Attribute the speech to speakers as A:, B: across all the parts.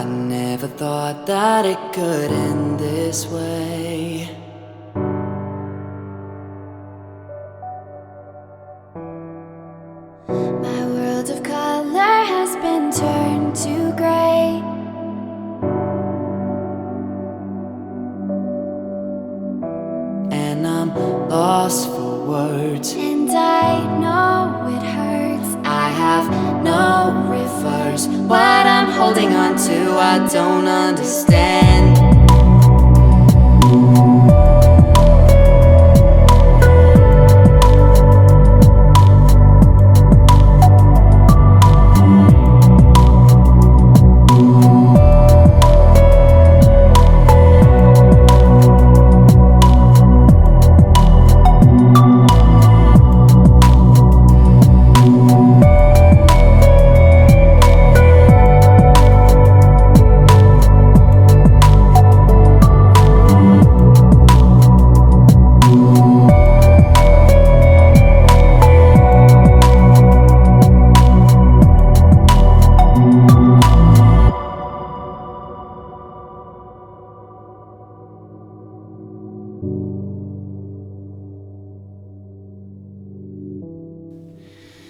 A: I never thought that it could end this way.
B: My world of color has been turned to gray.
A: And I'm lost for words,
B: And I know it hurts.
A: I have no reverse. What I'm holding on to, I don't understand.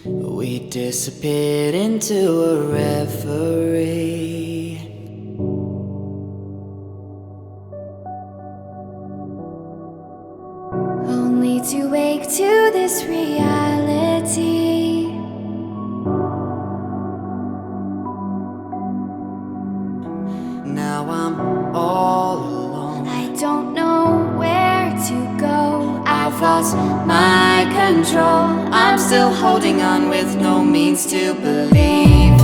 A: We disappeared into a reverie.
B: Only to wake to this reality.
A: Now I'm all alone.
B: I don't know where to go.
A: I've lost my control. I'm still holding on with no means to believe.